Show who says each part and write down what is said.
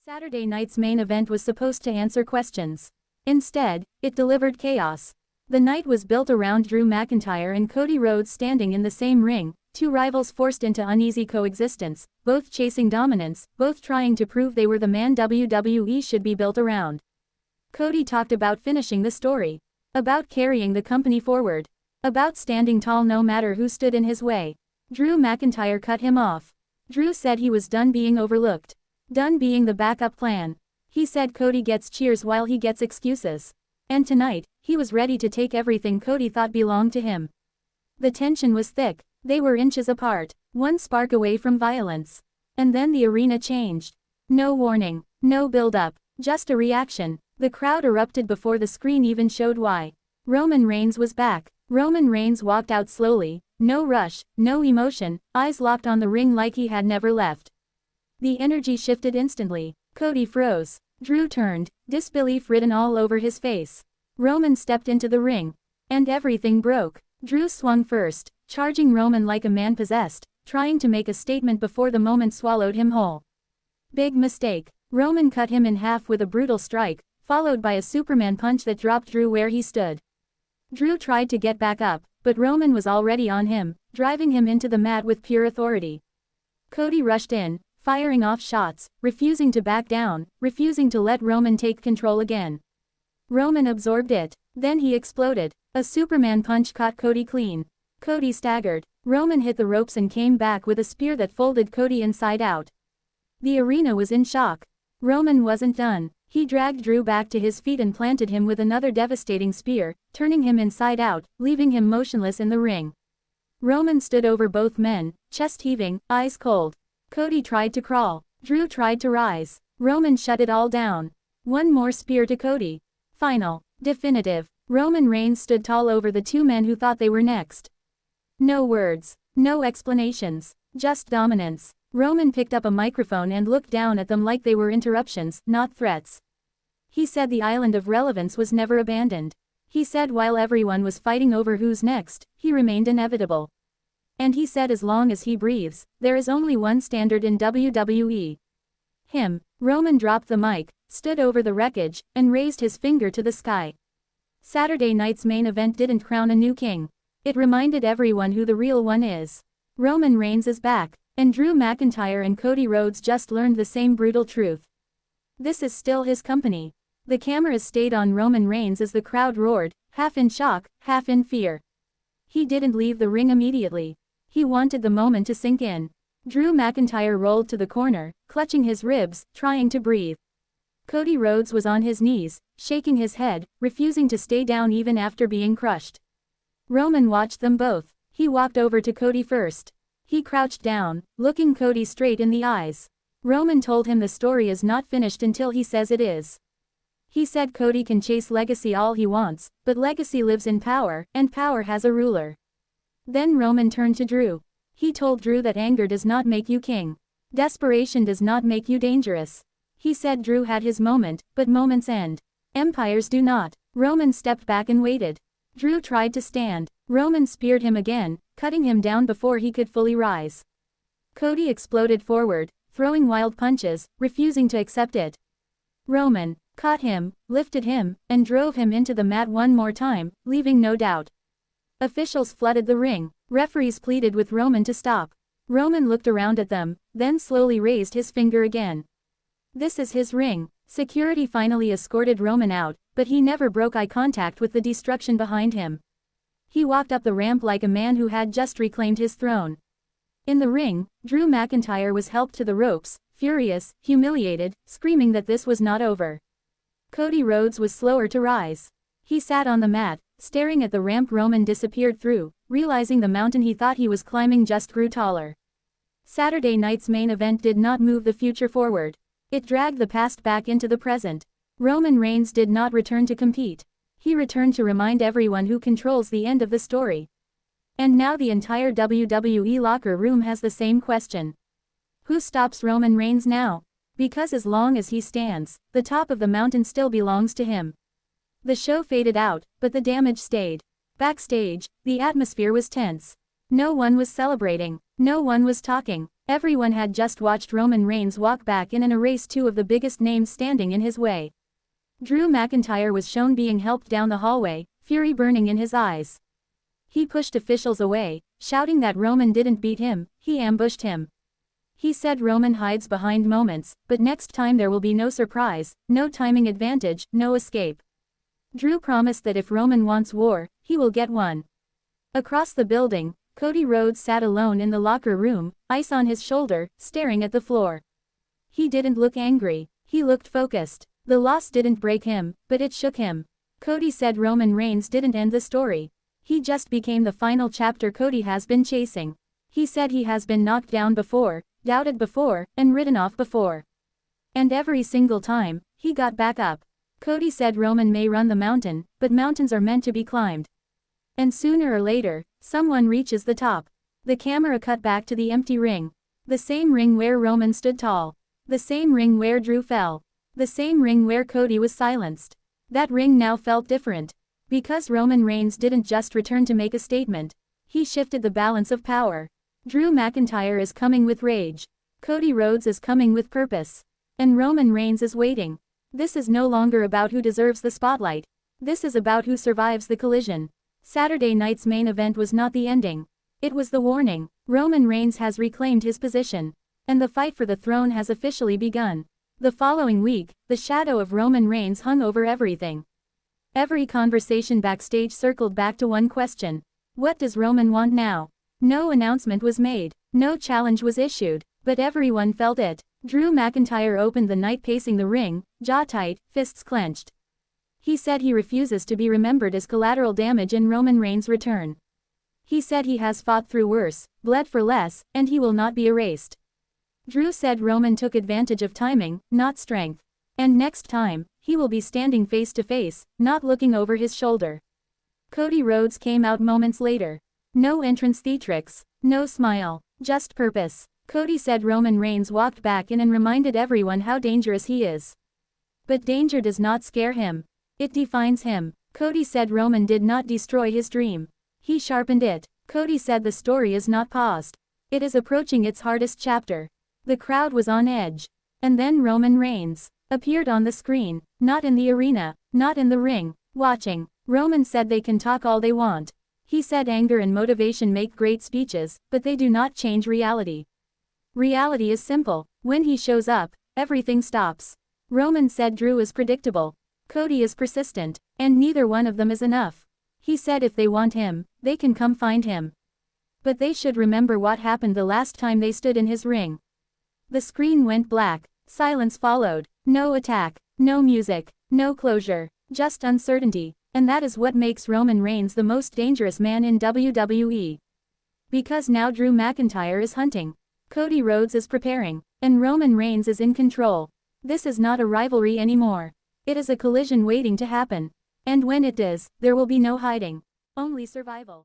Speaker 1: Saturday night's main event was supposed to answer questions. Instead, it delivered chaos. The night was built around Drew McIntyre and Cody Rhodes standing in the same ring, two rivals forced into uneasy coexistence, both chasing dominance, both trying to prove they were the man WWE should be built around. Cody talked about finishing the story, about carrying the company forward, about standing tall no matter who stood in his way. Drew McIntyre cut him off. Drew said he was done being overlooked. Done being the backup plan. He said Cody gets cheers while he gets excuses. And tonight, he was ready to take everything Cody thought belonged to him. The tension was thick, they were inches apart, one spark away from violence. And then the arena changed. No warning, no build-up, just a reaction. The crowd erupted before the screen even showed why. Roman Reigns was back. Roman Reigns walked out slowly, no rush, no emotion, eyes locked on the ring like he had never left. The energy shifted instantly. Cody froze. Drew turned, disbelief written all over his face. Roman stepped into the ring. And everything broke. Drew swung first, charging Roman like a man possessed, trying to make a statement before the moment swallowed him whole. Big mistake. Roman cut him in half with a brutal strike, followed by a Superman punch that dropped Drew where he stood. Drew tried to get back up, but Roman was already on him, driving him into the mat with pure authority. Cody rushed in, firing off shots, refusing to back down, refusing to let Roman take control again. Roman absorbed it. Then he exploded. A Superman punch caught Cody clean. Cody staggered. Roman hit the ropes and came back with a spear that folded Cody inside out. The arena was in shock. Roman wasn't done. He dragged Drew back to his feet and planted him with another devastating spear, turning him inside out, leaving him motionless in the ring. Roman stood over both men, chest heaving, eyes cold. Cody tried to crawl. Drew tried to rise. Roman shut it all down. One more spear to Cody. Final. Definitive. Roman Reigns stood tall over the two men who thought they were next. No words. No explanations. Just dominance. Roman picked up a microphone and looked down at them like they were interruptions, not threats. He said the island of relevance was never abandoned. He said while everyone was fighting over who's next, he remained inevitable. And he said as long as he breathes, there is only one standard in WWE. Him. Roman dropped the mic, stood over the wreckage, and raised his finger to the sky. Saturday night's main event didn't crown a new king. It reminded everyone who the real one is. Roman Reigns is back, and Drew McIntyre and Cody Rhodes just learned the same brutal truth. This is still his company. The cameras stayed on Roman Reigns as the crowd roared, half in shock, half in fear. He didn't leave the ring immediately. He wanted the moment to sink in. Drew McIntyre rolled to the corner, clutching his ribs, trying to breathe. Cody Rhodes was on his knees, shaking his head, refusing to stay down even after being crushed. Roman watched them both. He walked over to Cody first. He crouched down, looking Cody straight in the eyes. Roman told him the story is not finished until he says it is. He said Cody can chase legacy all he wants, but legacy lives in power, and power has a ruler. Then Roman turned to Drew. He told Drew that anger does not make you king. Desperation does not make you dangerous. He said Drew had his moment, but moments end. Empires do not. Roman stepped back and waited. Drew tried to stand. Roman speared him again, cutting him down before he could fully rise. Cody exploded forward, throwing wild punches, refusing to accept it. Roman caught him, lifted him, and drove him into the mat one more time, leaving no doubt. Officials flooded the ring. Referees pleaded with Roman to stop. Roman looked around at them, then slowly raised his finger again. This is his ring. Security finally escorted Roman out, but he never broke eye contact with the destruction behind him. He walked up the ramp like a man who had just reclaimed his throne. In the ring, Drew McIntyre was helped to the ropes, furious, humiliated, screaming that this was not over. Cody Rhodes was slower to rise. He sat on the mat, staring at the ramp Roman disappeared through, realizing the mountain he thought he was climbing just grew taller. Saturday night's main event did not move the future forward. It dragged the past back into the present. Roman Reigns did not return to compete. He returned to remind everyone who controls the end of the story. And now the entire WWE locker room has the same question. Who stops Roman Reigns now? Because as long as he stands, the top of the mountain still belongs to him. The show faded out, but the damage stayed. Backstage, the atmosphere was tense. No one was celebrating. No one was talking. Everyone had just watched Roman Reigns walk back in and erase two of the biggest names standing in his way. Drew McIntyre was shown being helped down the hallway, fury burning in his eyes. He pushed officials away, shouting that Roman didn't beat him, he ambushed him. He said Roman hides behind moments, but next time there will be no surprise, no timing advantage, no escape. Drew promised that if Roman wants war, he will get one. Across the building, Cody Rhodes sat alone in the locker room, ice on his shoulder, staring at the floor. He didn't look angry, he looked focused. The loss didn't break him, but it shook him. Cody said Roman Reigns didn't end the story. He just became the final chapter Cody has been chasing. He said he has been knocked down before, doubted before, and written off before. And every single time, he got back up. Cody said Roman may run the mountain, but mountains are meant to be climbed. And sooner or later, someone reaches the top. The camera cut back to the empty ring. The same ring where Roman stood tall. The same ring where Drew fell. The same ring where Cody was silenced. That ring now felt different. Because Roman Reigns didn't just return to make a statement. He shifted the balance of power. Drew McIntyre is coming with rage. Cody Rhodes is coming with purpose. And Roman Reigns is waiting. This is no longer about who deserves the spotlight. This is about who survives the collision. Saturday night's main event was not the ending. It was the warning. Roman Reigns has reclaimed his position. And the fight for the throne has officially begun. The following week, the shadow of Roman Reigns hung over everything. Every conversation backstage circled back to one question. What does Roman want now? No announcement was made. No challenge was issued. But everyone felt it. Drew McIntyre opened the night pacing the ring, jaw tight, fists clenched. He said he refuses to be remembered as collateral damage in Roman Reigns' return. He said he has fought through worse, bled for less, and he will not be erased. Drew said Roman took advantage of timing, not strength. And next time, he will be standing face to face, not looking over his shoulder. Cody Rhodes came out moments later. No entrance theatrics, no smile, just purpose. Cody said Roman Reigns walked back in and reminded everyone how dangerous he is. But danger does not scare him. It defines him. Cody said Roman did not destroy his dream. He sharpened it. Cody said the story is not paused. It is approaching its hardest chapter. The crowd was on edge. And then Roman Reigns appeared on the screen, not in the arena, not in the ring, watching. Roman said they can talk all they want. He said anger and motivation make great speeches, but they do not change reality. Reality is simple. When he shows up, everything stops. Roman said Drew is predictable. Cody is persistent, and neither one of them is enough. He said if they want him, they can come find him. But they should remember what happened the last time they stood in his ring. The screen went black. Silence followed. No attack, no music, no closure, just uncertainty. And that is what makes Roman Reigns the most dangerous man in WWE. Because now Drew McIntyre is hunting. Cody Rhodes is preparing. And Roman Reigns is in control. This is not a rivalry anymore. It is a collision waiting to happen. And when it does, there will be no hiding. Only survival.